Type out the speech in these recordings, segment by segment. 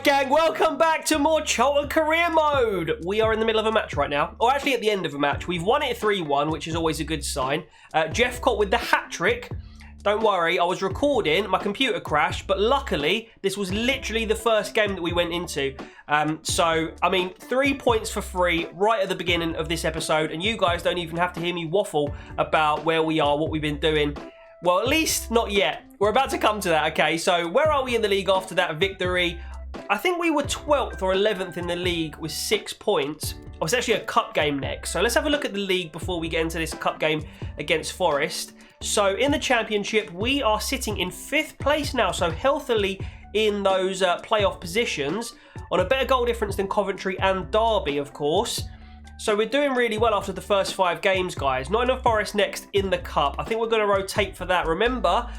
Alright gang, welcome back to more Charlton career mode. We are in the middle of a match right now, or actually at the end of a match. We've won it 3-1, which is always a good sign. Jeff caught with the hat-trick. Don't worry, I was recording, my computer crashed, but luckily this was literally the first game that we went into. So, I mean, 3 points for free right at the beginning of this episode, and you guys don't even have to hear me waffle about where we are, what we've been doing. Well, at least not yet. We're about to come to that, okay? So, where are we in the league after that victory? I think we were 12th or 11th in the league with 6 points. Oh, it's actually a cup game next. So let's have a look at the league before we get into this cup game against Forest. So in the championship, we are sitting in 5th place now. So healthily in those playoff positions on a better goal difference than Coventry and Derby, of course. So we're doing really well after the first 5 games, guys. Nottingham Forest next in the cup. I think we're going to rotate for that. Remember,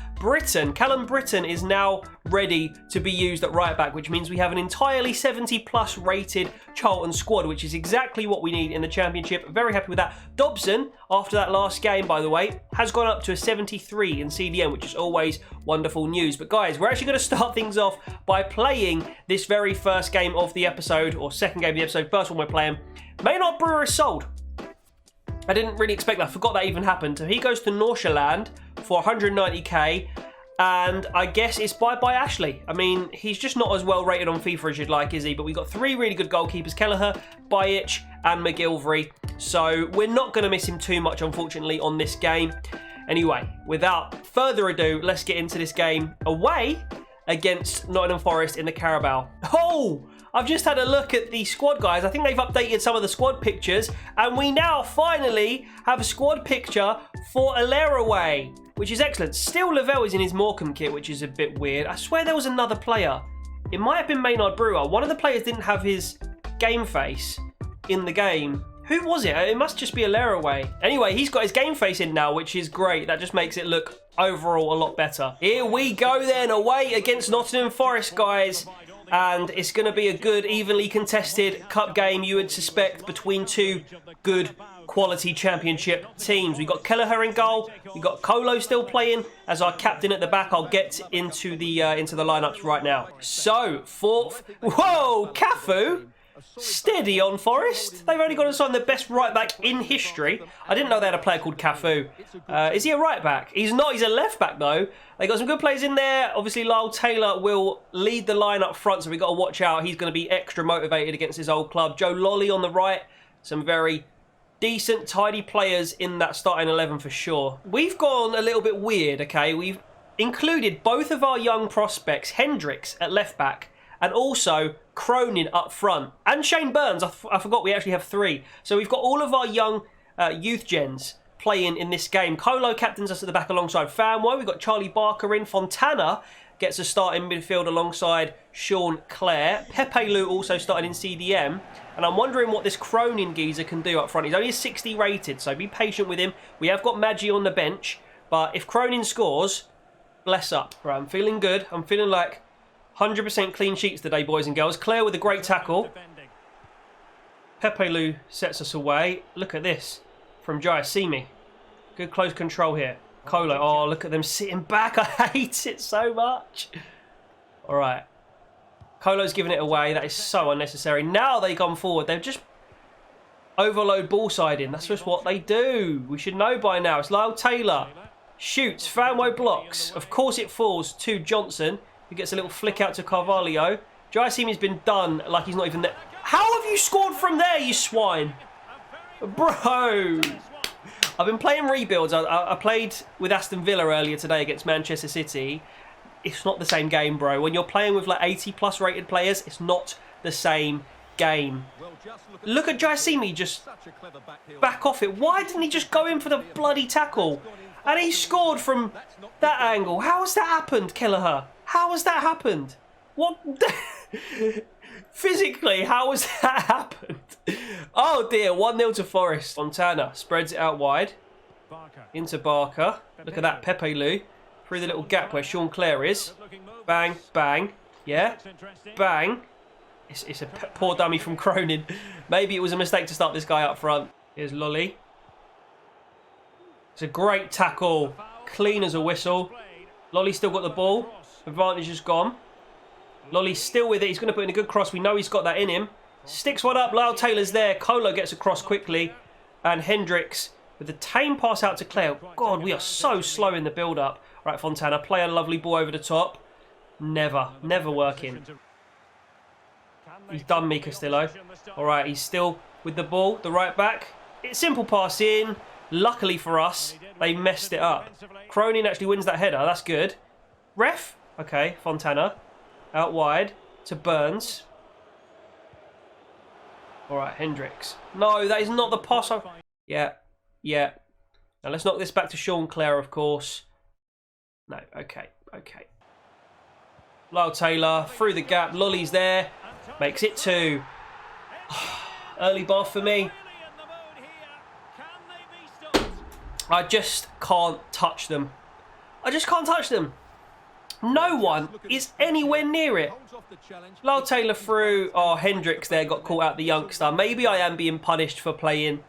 Callum Britton is now ready to be used at right back, which means we have an entirely 70+ rated Charlton squad, which is exactly what we need in the championship. Very happy with that. Dobson, after that last game, by the way, has gone up to a 73 in CDM, which is always wonderful news. But guys, we're actually going to start things off by playing this very first game of the episode, or second game of the episode. First one we're playing. Maynard Brewer is sold. I didn't really expect that. I forgot that even happened. So he goes to Nordsjælland for 190k. And I guess it's bye-bye Ashley. I mean, he's just not as well rated on FIFA as you'd like, is he? But we've got 3 really good goalkeepers. Kelleher, Bajic and McGilvery. So we're not going to miss him too much, unfortunately, on this game. Anyway, without further ado, let's get into this game away against Nottingham Forest in the Carabao. Oh! I've just had a look at the squad, guys. I think they've updated some of the squad pictures, and we now finally have a squad picture for Alaraway, which is excellent. Still, Lavelle is in his Morecambe kit, which is a bit weird. I swear there was another player. It might have been Maynard Brewer. One of the players didn't have his game face in the game. Who was it? It must just be Alaraway. Anyway, he's got his game face in now, which is great. That just makes it look overall a lot better. Here we go then, away against Nottingham Forest, guys. And it's going to be a good, evenly contested cup game, you would suspect, between 2 good quality championship teams. We've got Kelleher in goal. We've got Kolo still playing as our captain at the back. I'll get into the lineups right now. So, 4th. Whoa, Cafu. Steady on Forest. They've only got to sign the best right back in history. I didn't know they had a player called Cafu. Is he a right back? He's not. He's a left back though. They got some good players in there. Obviously, Lyle Taylor will lead the line up front, so we've got to watch out. He's going to be extra motivated against his old club. Joe Lolly on the right. Some very decent, tidy players in that starting 11 for sure. We've gone a little bit weird, okay? We've included both of our young prospects, Hendricks at left back, and also Cronin up front. And Shane Burns, I forgot we actually have 3. So we've got all of our young youth gens playing in this game. Kolo captains us at the back alongside Fanwo. We've got Charlie Barker in. Fontana gets a start in midfield alongside Sean Clare. Pepe Lou also started in CDM. And I'm wondering what this Cronin geezer can do up front. He's only a 60 rated, so be patient with him. We have got Maggi on the bench. But if Cronin scores, bless up. Right, I'm feeling good. I'm feeling like 100% clean sheets today, boys and girls. Claire with a great tackle. Pepe Lou sets us away. Look at this from Giacimi. Good close control here. Kolo. Oh, look at them sitting back. I hate it so much. All right. Kolo's giving it away. That is so unnecessary. Now they've gone forward. They've just overload ball siding. That's just what they do. We should know by now. It's Lyle Taylor. Shoots. Fanwo blocks. Of course it falls to Johnson. He gets a little flick out to Carvalho. Giacimi's been done like he's not even there. How have you scored from there, you swine? Bro. I've been playing rebuilds. I played with Aston Villa earlier today against Manchester City. It's not the same game, bro. When you're playing with like 80+ rated players, it's not the same game. Look at Giacimi just back off it. Why didn't he just go in for the bloody tackle? And he scored from that angle. How has that happened, Kelleher? How has that happened? What? Physically, how has that happened? Oh dear, 1-0 to Forest. Fontana spreads it out wide. Into Barker. Look at that, Pepe Lou. Through the little gap where Sean Clare is. Bang, bang. Yeah, bang. It's a poor dummy from Cronin. Maybe it was a mistake to start this guy up front. Here's Lolly. It's a great tackle. Clean as a whistle. Lolly's still got the ball. Advantage is gone. Lolly's still with it. He's going to put in a good cross. We know he's got that in him. Sticks one up. Lyle Taylor's there. Colo gets across quickly. And Hendricks with the tame pass out to Claire. God, we are so slow in the build-up. Right, Fontana, play a lovely ball over the top. Never working. He's done me, Castillo. All right, he's still with the ball. The right back. It's simple pass in. Luckily for us, they messed it up. Cronin actually wins that header. That's good. Ref. Okay, Fontana. Out wide to Burns. All right, Hendricks. No, that is not the pass. Yeah. Now let's knock this back to Sean Clare, of course. No, okay. Lyle Taylor through the gap. Lolly's there. Makes it 2. Early bar for me. I just can't touch them. No one is anywhere near it. Lyle Taylor through. Oh, Hendricks there got caught out the youngster. Maybe I am being punished for playing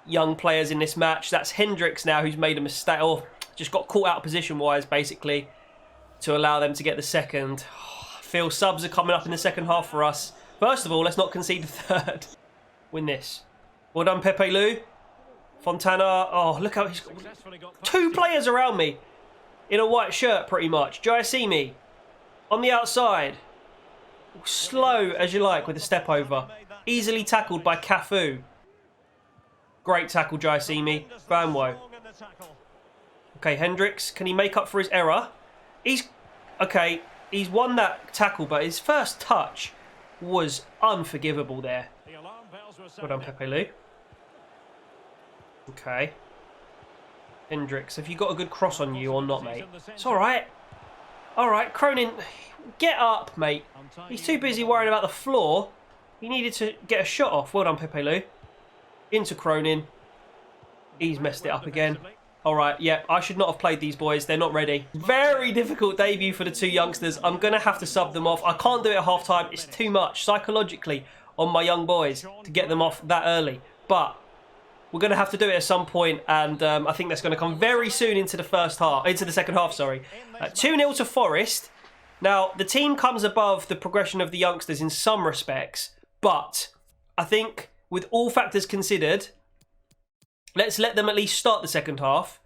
young players in this match. That's Hendricks now who's made a mistake. Or just got caught out position-wise, basically, to allow them to get the second. I feel subs are coming up in the second half for us. First of all, let's not concede the third. Win this. Well done, Pepe Lu. Fontana. Oh, look how he's got 2 players around me. In a white shirt, pretty much. Giacimi on the outside. Slow as you like with a step over. Easily tackled by Cafu. Great tackle, Giacimi. Banwo. Okay, Hendricks. Can he make up for his error? He's won that tackle, but his first touch was unforgivable there. Well done, Pepe Lu. Okay. Hendricks, have you got a good cross on you or not, mate? It's all right. All right, Cronin, get up, mate. He's too busy worrying about the floor. He needed to get a shot off. Well done, Pepe Lu. Into Cronin. He's messed it up again. All right, yeah, I should not have played these boys. They're not ready. Very difficult debut for the 2 youngsters. I'm going to have to sub them off. I can't do it at half-time. It's too much psychologically on my young boys to get them off that early. But we're going to have to do it at some point, and I think that's going to come very soon into the second half, sorry. 2-0 to Forest. Now, the team comes above the progression of the youngsters in some respects, but I think with all factors considered, let's let them at least start the second half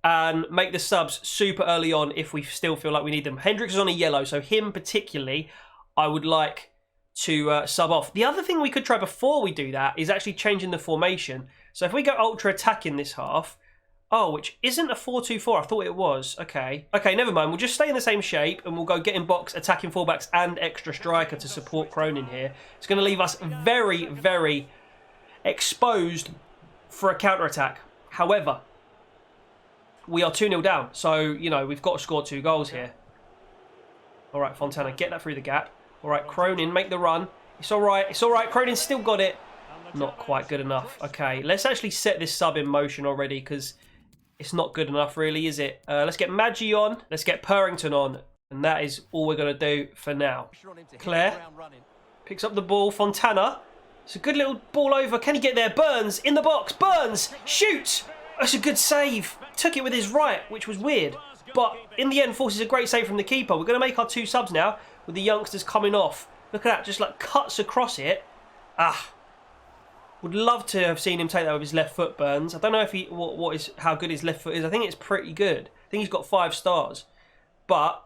and make the subs super early on if we still feel like we need them. Hendricks is on a yellow, so him particularly, I would like to sub off. The other thing we could try before we do that is actually changing the formation. So if we go ultra attack in this half, which isn't a 4-2-4, I thought it was. Okay, never mind. We'll just stay in the same shape and we'll go get in box, attacking fullbacks and extra striker to support Cronin here. It's going to leave us very, very exposed for a counter-attack. However, we are 2-0 down, so, you know, we've got to score 2 goals here. All right, Fontana, get that through the gap. All right, Cronin, make the run. It's all right. Cronin's still got it. Not quite good enough. Okay, let's actually set this sub in motion already because it's not good enough, really, is it? Let's get Maggi on. Let's get Purrington on. And that is all we're going to do for now. Claire picks up the ball. Fontana. It's a good little ball over. Can he get there? Burns in the box. Burns shoots. That's a good save. Took it with his right, which was weird. But in the end, forces a great save from the keeper. We're going to make our 2 subs now with the youngsters coming off. Look at that. Just like cuts across it. Would love to have seen him take that with his left foot, Burns. I don't know if how good his left foot is. I think it's pretty good. I think he's got 5 stars. But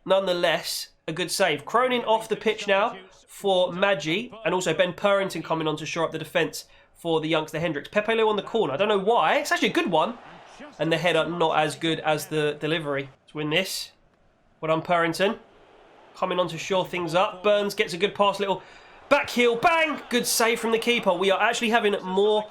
nonetheless, a good save. Cronin off the pitch now for Maggi. And also Ben Purrington coming on to shore up the defence for the youngster Hendricks. Pepe Lu on the corner. I don't know why. It's actually a good one. And the header not as good as the delivery. Let's win this. Well done, Purrington. Coming on to shore things up. Burns gets a good pass, little back heel, bang! Good save from the keeper. We are actually having more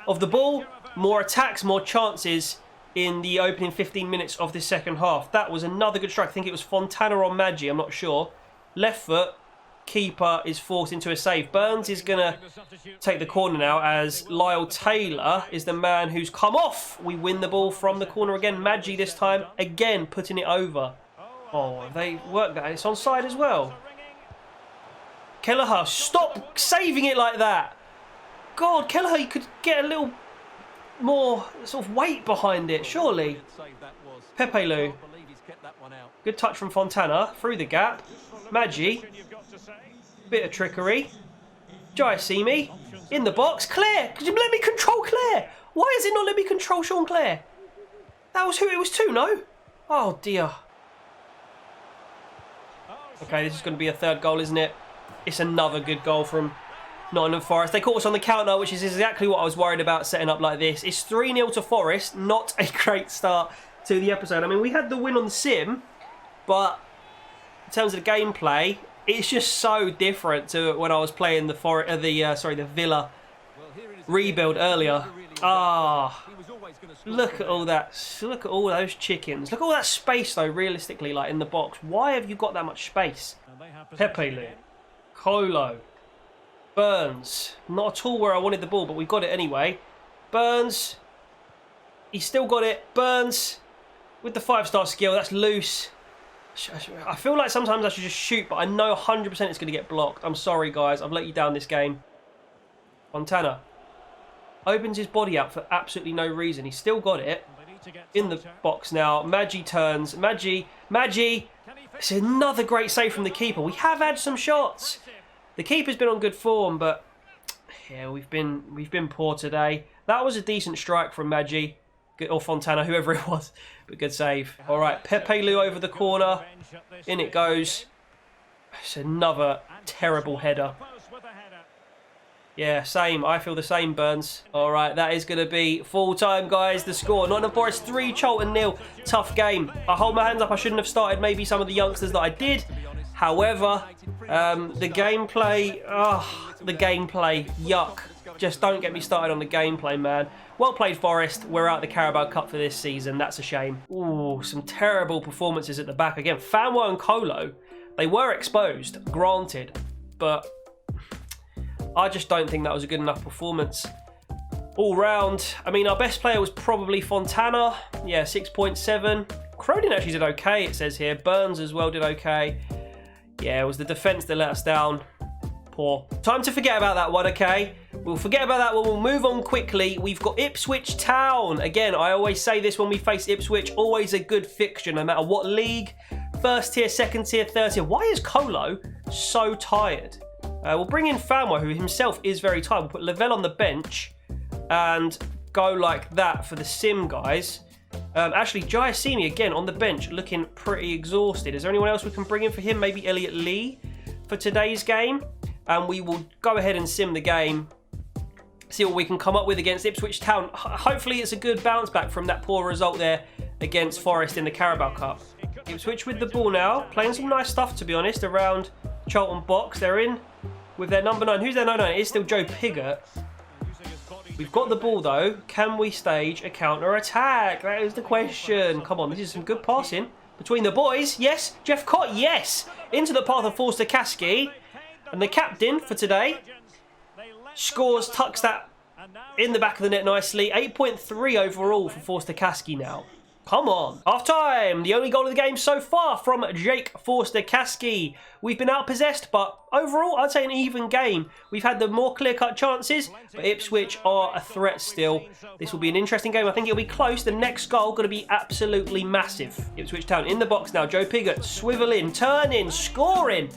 of the ball, more attacks, more chances in the opening 15 minutes of this second half. That was another good strike. I think it was Fontana or Maggi, I'm not sure. Left foot, keeper is forced into a save. Burns is going to take the corner now as Lyle Taylor is the man who's come off. We win the ball from the corner again. Maggi this time, again, putting it over. Oh, they worked that. It's onside as well. Kelleher, stop saving it like that. God, Kelleher, you could get a little more sort of weight behind it, surely. Pepe Lu. Good touch from Fontana. Through the gap. Maggi. Bit of trickery. Giacimi. In the box. Claire. Could you let me control Claire? Why is it not let me control Sean Claire? That was who it was to, no? Oh, dear. Okay, this is going to be a third goal, isn't it? It's another good goal from Nottingham Forest. They caught us on the counter, which is exactly what I was worried about setting up like this. It's 3-0 to Forest. Not a great start to the episode. I mean, we had the win on the sim, but in terms of the gameplay, it's just so different to when I was playing the Villa rebuild earlier. Ah, look at all that. Look at all those chickens. Look at all that space, though, realistically, like in the box. Why have you got that much space? Pepe, Colo, Burns. Not at all where I wanted the ball, but we got it anyway. Burns. He's still got it. Burns with the 5-star skill. That's loose. I feel like sometimes I should just shoot, but I know 100% it's going to get blocked. I'm sorry, guys. I've let you down this game. Fontana opens his body out for absolutely no reason. He's still got it in the box now. Maggi turns. Maggi. It's another great save from the keeper. We have had some shots. The keeper's been on good form, but yeah, we've been poor today. That was a decent strike from Maggi. Or Fontana, whoever it was. But good save. All right, Pepe Lu over the corner. In it goes. It's another terrible header. Yeah, same. I feel the same, Burns. All right, that is going to be full time, guys. The score. Nottingham Forest 3, Charlton 0. Tough game. I hold my hands up. I shouldn't have started maybe some of the youngsters that I did. However, the gameplay, yuck. Just don't get me started on the gameplay, man. Well played, Forest. We're out of the Carabao Cup for this season. That's a shame. Ooh, some terrible performances at the back. Again, Fanwo and Colo, they were exposed, granted. But I just don't think that was a good enough performance. All round, I mean, our best player was probably Fontana. Yeah, 6.7. Cronin actually did okay, it says here. Burns as well did okay. Yeah, it was the defence that let us down. Poor. Time to forget about that one, okay? We'll forget about that one. We'll move on quickly. We've got Ipswich Town. Again, I always say this when we face Ipswich. Always a good fixture, no matter what league. First tier, second tier, third tier. Why is Colo so tired? We'll bring in Fanwa, who himself is very tired. We'll put Lavelle on the bench and go like that for the sim, guys. Actually, Giacimi, again, on the bench, looking pretty exhausted. Is there anyone else we can bring in for him? Maybe Elliot Lee for today's game. And we will go ahead and sim the game. See what we can come up with against Ipswich Town. Hopefully it's a good bounce back from that poor result there against Forest in the Carabao Cup. Ipswich with the ball now. Playing some nice stuff, to be honest, around Charlton box. They're in with their number 9. Who's their number 9? It is still Joe Pigott. We've got the ball, though. Can we stage a counter-attack? That is the question. Come on, this is some good passing between the boys. Yes. Jeff Cott, yes. Into the path of Forster Kasky. And the captain for today scores, tucks that in the back of the net nicely. 8.3 overall for Forster Kasky now. Come on. Half time. The only goal of the game so far from Jake Forster Kasky. We've been outpossessed, but overall, I'd say an even game. We've had the more clear-cut chances, but Ipswich are a threat still. This will be an interesting game. I think it'll be close. The next goal going to be absolutely massive. Ipswich Town in the box now. Joe Pigott swiveling, turning, scoring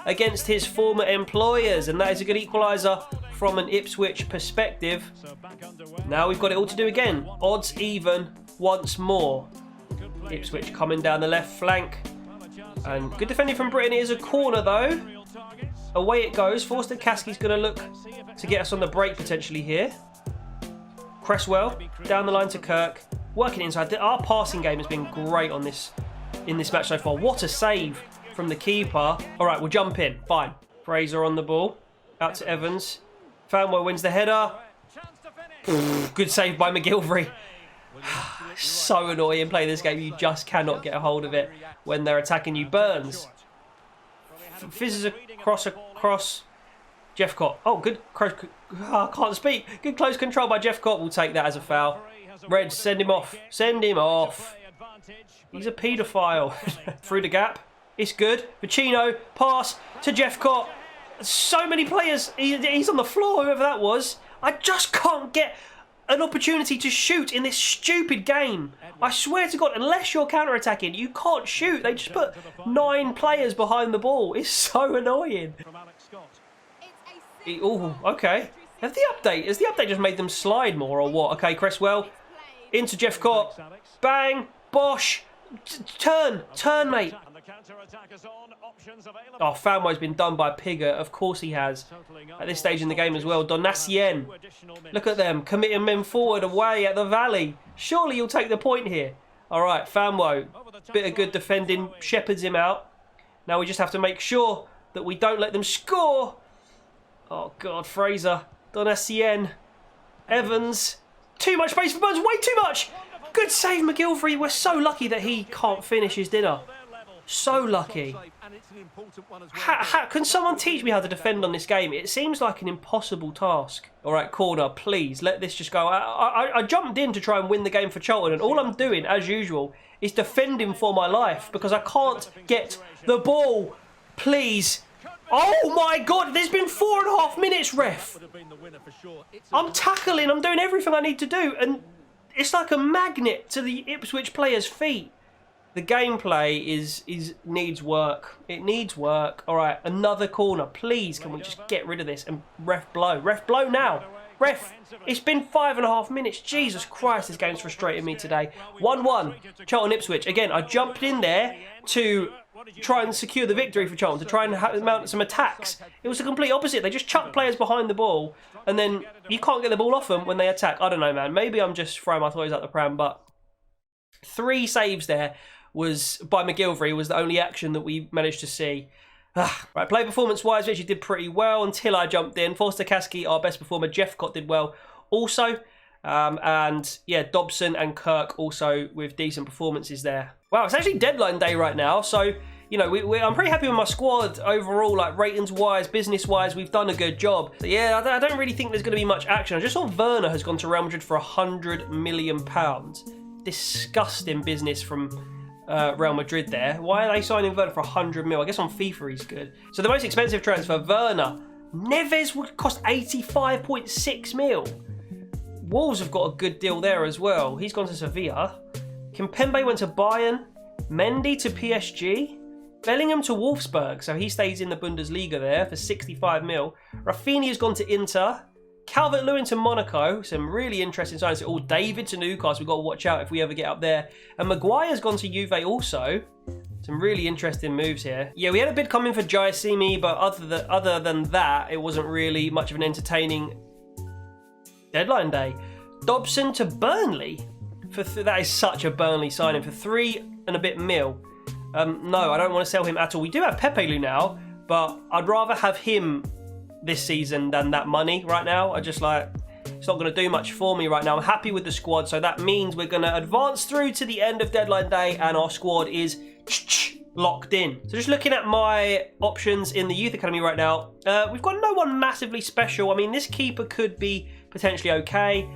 against his former employers, and that is a good equaliser from an Ipswich perspective. Now we've got it all to do again. Odds even once more. Ipswich coming down the left flank. And good defending from Britain. It is a corner though. Away it goes. Forster Kasky's going to look to get us on the break potentially here. Cresswell down the line to Kirk. Working inside. Our passing game has been great on in this match so far. What a save from the keeper. All right, we'll jump in. Fine. Fraser on the ball. Out to Evans. Fanwo wins the header. Good save by McGilvery. So annoying playing this game. You just cannot get a hold of it when they're attacking you. Burns. Fizzes across. Jeff Cott. Oh, good. I can't speak. Good close control by Jeff Cott. We'll take that as a foul. Red, send him off. Send him off. He's a paedophile. Through the gap. It's good. Vecino, pass to Jeff Cott. So many players. He's on the floor, whoever that was. I just can't get an opportunity to shoot in this stupid game. I swear to God, unless you're counter-attacking, you can't shoot. They just put 9 players behind the ball. It's so annoying. Oh, okay. Has the update just made them slide more or what? Okay, Cresswell. Into Jeffcott. Bang. Bosh. Turn, mate. Oh, Fanwo's been done by Pigger. Of course he has. At this stage in the game as well. Donacien. Look at them. Committing men forward away at the Valley. Surely you'll take the point here. All right, Fanwo. Bit of good defending. Shepherds him out. Now we just have to make sure that we don't let them score. Oh, God. Fraser. Donacien. Evans. Too much space for Burns. Way too much. Good save, McGilvery. We're so lucky that he can't finish his dinner. So lucky. Can someone teach me how to defend on this game? It seems like an impossible task. All right, corner, please. Let this just go. I jumped in to try and win the game for Charlton, and all I'm doing, as usual, is defending for my life because I can't get the ball. Please. Oh, my God. There's been 4.5 minutes, ref. I'm tackling. I'm doing everything I need to do, and it's like a magnet to the Ipswich players' feet. The gameplay needs work. It needs work. All right, another corner. Please, can we just get rid of this and ref blow? Ref blow now. Ref, it's been 5.5 minutes. Jesus Christ, this game's frustrating me today. 1-1, Charlton Ipswich. Again, I jumped in there to try and secure the victory for Charlton, to try and mount some attacks. It was the complete opposite. They just chuck players behind the ball, and then you can't get the ball off them when they attack. I don't know, man. Maybe I'm just throwing my toys out the pram, but 3 saves there was by McGilvery was the only action that we managed to see. Right, play performance-wise, Richie did pretty well until I jumped in. Forster Kasky, our best performer. Jeffcott did well also. And yeah, Dobson and Kirk also with decent performances there. Wow, it's actually deadline day right now, so you know I'm pretty happy with my squad overall, like ratings-wise, business-wise. We've done a good job. So yeah, I don't really think there's going to be much action. I just saw Werner has gone to Real Madrid for £100 million. Disgusting business from Real Madrid there. Why are they signing Werner for 100 mil? I guess on FIFA he's good. So the most expensive transfer, Werner. Neves would cost 85.6 mil. Wolves have got a good deal there as well. He's gone to Sevilla. Kimpembe went to Bayern. Mendy to PSG. Bellingham to Wolfsburg. So he stays in the Bundesliga there for 65 mil. Rafinha's gone to Inter. Calvert-Lewin to Monaco. Some really interesting signs. All David to Newcastle. We've got to watch out if we ever get up there. And Maguire's gone to Juve also. Some really interesting moves here. Yeah, we had a bid coming for Jaisimi, but other than that, it wasn't really much of an entertaining deadline day. Dobson to Burnley. That is such a Burnley signing for 3 and a bit mil. No, I don't want to sell him at all. We do have Pepe now, but I'd rather have him this season than that money right now. I just like, it's not going to do much for me right now. I'm happy with the squad, so that means we're going to advance through to the end of deadline day and our squad is locked in. So just looking at my options in the youth academy right now, we've got no one massively special. I mean, this keeper could be potentially okay.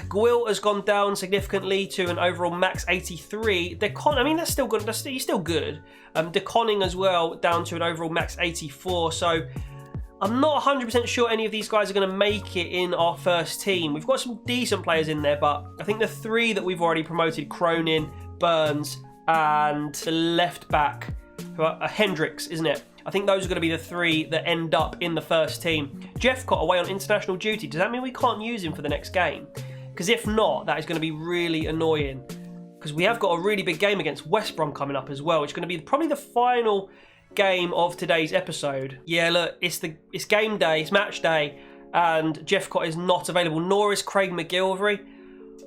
Gwilt has gone down significantly to an overall max 83. I mean, that's still good. He's still good. De Koning as well, down to an overall max 84. So I'm not 100% sure any of these guys are going to make it in our first team. We've got some decent players in there, but I think the 3 that we've already promoted, Cronin, Burns, and the left back, Hendricks, isn't it? I think those are going to be the 3 that end up in the first team. Jeffcott away on international duty. Does that mean we can't use him for the next game? Because if not, that is going to be really annoying. Because we have got a really big game against West Brom coming up as well, which is going to be probably the final game of today's episode. Yeah, look, it's game day, it's match day, and Jeffcott is not available, nor is Craig McGilvery.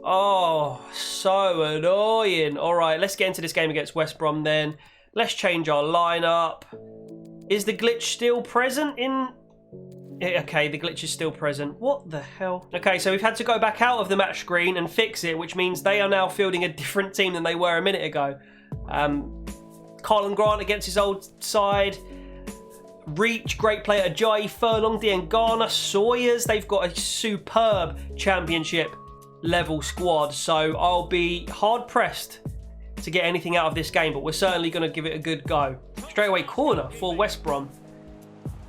Oh, so annoying. All right, let's get into this game against West Brom then. Let's change our lineup. Is the glitch still present in... Okay, the glitch is still present. What the hell? Okay, so we've had to go back out of the match screen and fix it, which means they are now fielding a different team than they were a minute ago. Colin Grant against his old side. Reach, great player. Ajayi, Furlong, Diangana, Sawyers. They've got a superb championship level squad, so I'll be hard pressed to get anything out of this game, but we're certainly going to give it a good go. Straight away corner for West Brom.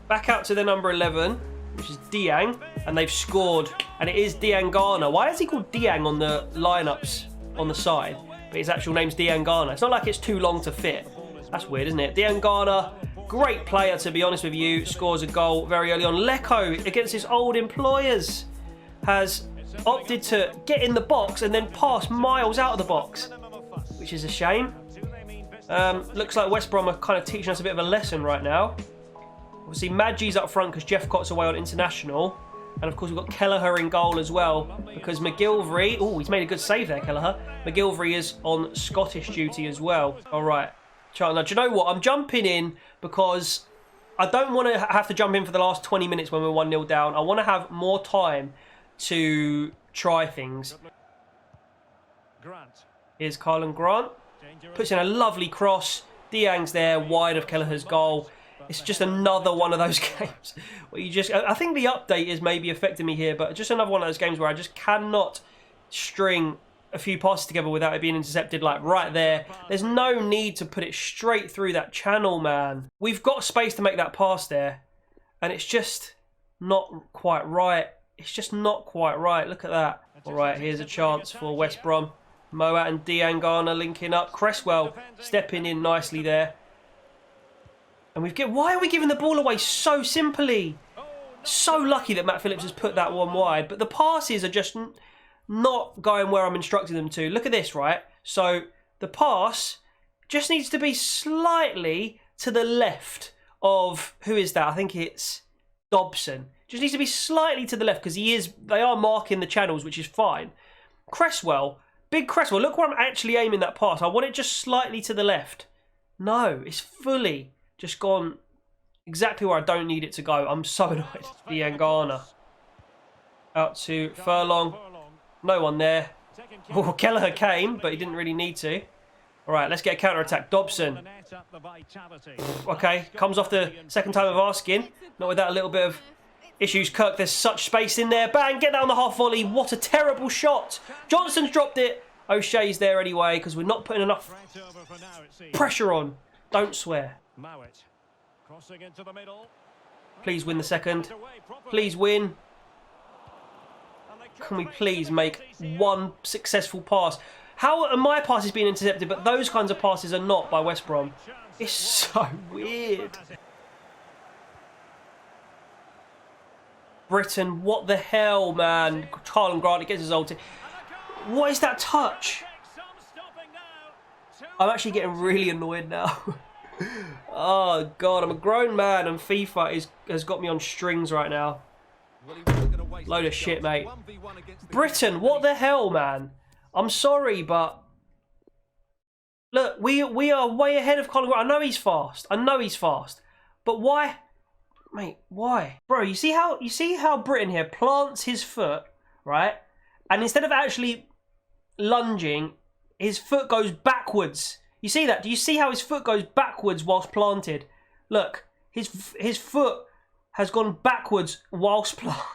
Back out to the number 11. which is Diang, and they've scored, and it is Diangana. Why is he called Diang on the lineups on the side, but his actual name's Diangana? It's not like it's too long to fit. That's weird, isn't it? Diangana, great player, to be honest with you, scores a goal very early on. Leko, against his old employers, has opted to get in the box and then pass miles out of the box, which is a shame. Looks like West Brom are kind of teaching us a bit of a lesson right now. Obviously, Madji's up front because Jeff Cott's away on international. And of course, we've got Kelleher in goal as well because McGilvery... Oh, he's made a good save there, Kelleher. McGilvery is on Scottish duty as well. All right. Charlton, now, do you know what? I'm jumping in because I don't want to have to jump in for the last 20 minutes when we're 1-0 down. I want to have more time to try things. Here's Carlin Grant. Puts in a lovely cross. Diang's there, wide of Kelleher's goal. It's just another one of those games where you just... I think the update is maybe affecting me here, but just another one of those games where I just cannot string a few passes together without it being intercepted, like right there. There's no need to put it straight through that channel, man. We've got space to make that pass there, and it's just not quite right. It's just not quite right. Look at that. All right, here's a chance for West Brom. Moat and Diangana linking up. Cresswell stepping in nicely there. And why are we giving the ball away so simply? So lucky that Matt Phillips has put that one wide. But the passes are just not going where I'm instructing them to. Look at this, right? So the pass just needs to be slightly to the left of... Who is that? I think it's Dobson. Just needs to be slightly to the left because they are marking the channels, which is fine. Cresswell... Big Cresswell, look where I'm actually aiming that pass. I want it just slightly to the left. No, it's fully just gone exactly where I don't need it to go. I'm so annoyed. Diangana. Out to Furlong. No one there. Oh, Kelleher came, but he didn't really need to. All right, let's get a counter-attack. Dobson. Okay, comes off the second time of asking. Not without a little bit of... issues. Kirk, there's such space in there. Bang, get down the half volley. What a terrible shot. Johnson's dropped it. O'Shea's there anyway because we're not putting enough pressure on. Don't swear. Please win the second. Please win. Can we please make one successful pass? How are my passes being intercepted, but those kinds of passes are not by West Brom? It's so weird. Britain, what the hell, man? Carlin Grant, gets his ulti. What is that touch? I'm actually getting really annoyed now. Oh, God, I'm a grown man and FIFA has got me on strings right now. Load of shit, mate. Britain, what the hell, man? I'm sorry, but... Look, we are way ahead of Carlin Grant. I know he's fast. But why... Mate, why? Bro, you see how Britain here plants his foot, right? And instead of actually lunging, his foot goes backwards. You see that? Do you see how his foot goes backwards whilst planted? Look, his foot has gone backwards whilst planted.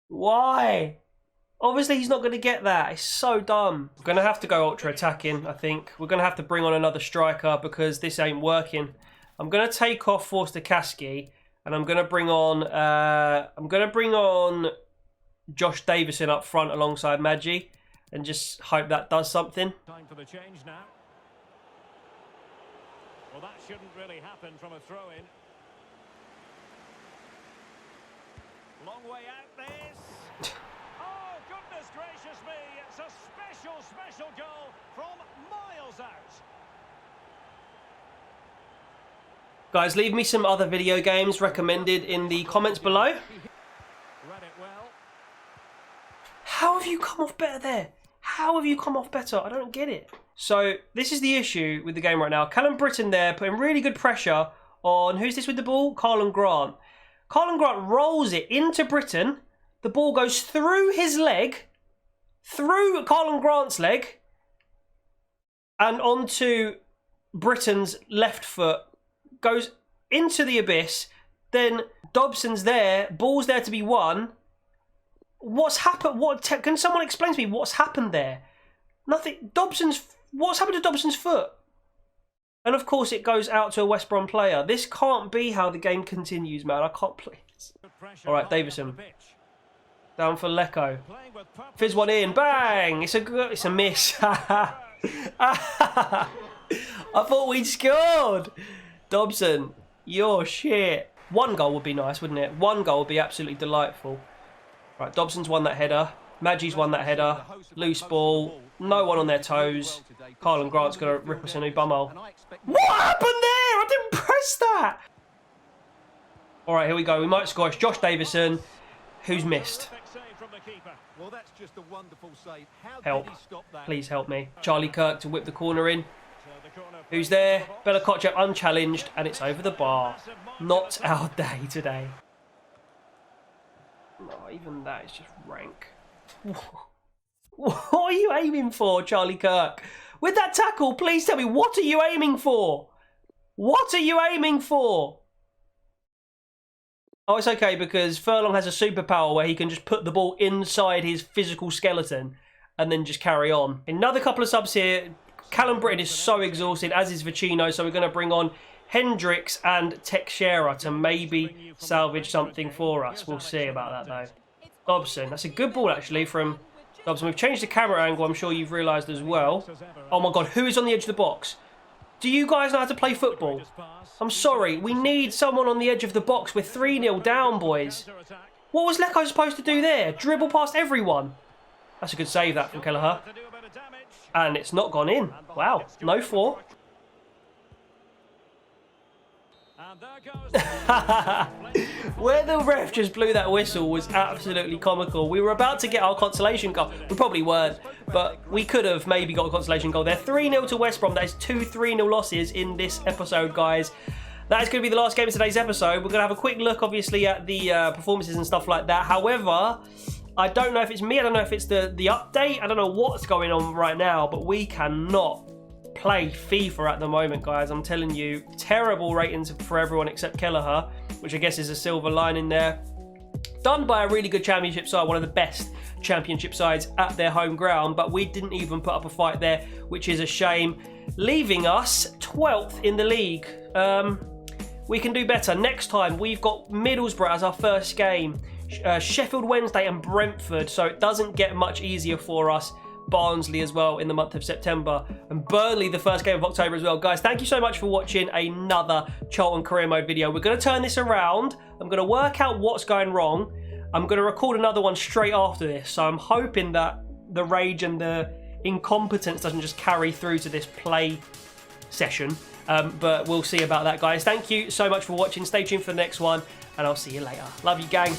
Why? Obviously, he's not going to get that. It's so dumb. We're going to have to go ultra attacking, I think. We're going to have to bring on another striker because this ain't working. I'm going to take off Forster-Caskey and I'm going to bring on Josh Davison up front alongside Madji and just hope that does something. Time for the change now. Well, that shouldn't really happen from a throw-in. Long way out this. Oh, goodness gracious me. It's a special goal from miles out. Guys, leave me some other video games recommended in the comments below. Read it well. How have you come off better there? How have you come off better? I don't get it. So, this is the issue with the game right now. Callum Britton there, putting really good pressure on... Who's this with the ball? Carlin Grant. Carlin Grant rolls it into Britton. The ball goes through his leg, through Carlin Grant's leg, and onto Britton's left foot. Goes into the abyss. Then Dobson's there. Ball's there to be won. What's happened? Can someone explain to me what's happened there? Nothing. What's happened to Dobson's foot? And of course, it goes out to a West Brom player. This can't be how the game continues, man. I can't play. All right, Davison. Down for Lecco. Fizz one in. Bang! It's a miss. I thought we'd scored. Dobson, you're shit. One goal would be nice, wouldn't it? One goal would be absolutely delightful. Right, Dobson's won that header. Maggie's won that header. Loose ball. No one on their toes. Carlton Grant's going to rip us a new bumhole. What happened there? I didn't press that. All right, here we go. We might score. It's Josh Davison, who's missed. Help. Please help me. Charlie Kirk to whip the corner in. Who's there? Bella Kotchap unchallenged, and it's over the bar. Not our day today. No, even that is just rank. What are you aiming for, Charlie Kirk? With that tackle, please tell me, what are you aiming for? What are you aiming for? Oh, it's okay, because Furlong has a superpower where he can just put the ball inside his physical skeleton and then just carry on. Another couple of subs here. Callum Britton is so exhausted, as is Vicino, so we're going to bring on Hendricks and Teixeira to maybe salvage something for us. We'll see about that, though. Dobson. That's a good ball, actually, from Dobson. We've changed the camera angle, I'm sure you've realised as well. Oh, my God. Who is on the edge of the box? Do you guys know how to play football? I'm sorry. We need someone on the edge of the box. We're 3-0 down, boys. What was Lecco supposed to do there? Dribble past everyone. That's a good save, that, from Kelleher. And it's not gone in. Wow. No 4. Where the ref just blew that whistle was absolutely comical. We were about to get our consolation goal. We probably weren't, but we could have maybe got a consolation goal there. 3-0 to West Brom. That is 2 3-0 losses in this episode, guys. That is going to be the last game of today's episode. We're going to have a quick look, obviously, at the performances and stuff like that. However, I don't know if it's me. I don't know if it's the update. I don't know what's going on right now, but we cannot play FIFA at the moment, guys. I'm telling you, terrible ratings for everyone except Kelleher, which I guess is a silver lining there. Done by a really good championship side, one of the best championship sides at their home ground, but we didn't even put up a fight there, which is a shame, leaving us 12th in the league. We can do better. Next time, we've got Middlesbrough as our first game, Sheffield Wednesday and Brentford, so it doesn't get much easier for us. Barnsley as well in the month of September, and Burnley the first game of October as well. Guys, thank you so much for watching another Charlton career mode video. We're going to turn this around. I'm going to work out what's going wrong. I'm going to record another one straight after this, so I'm hoping that the rage and the incompetence doesn't just carry through to this play session, but we'll see about that, guys. Thank you so much for watching. Stay tuned for the next one, and I'll see you later. Love you, gang.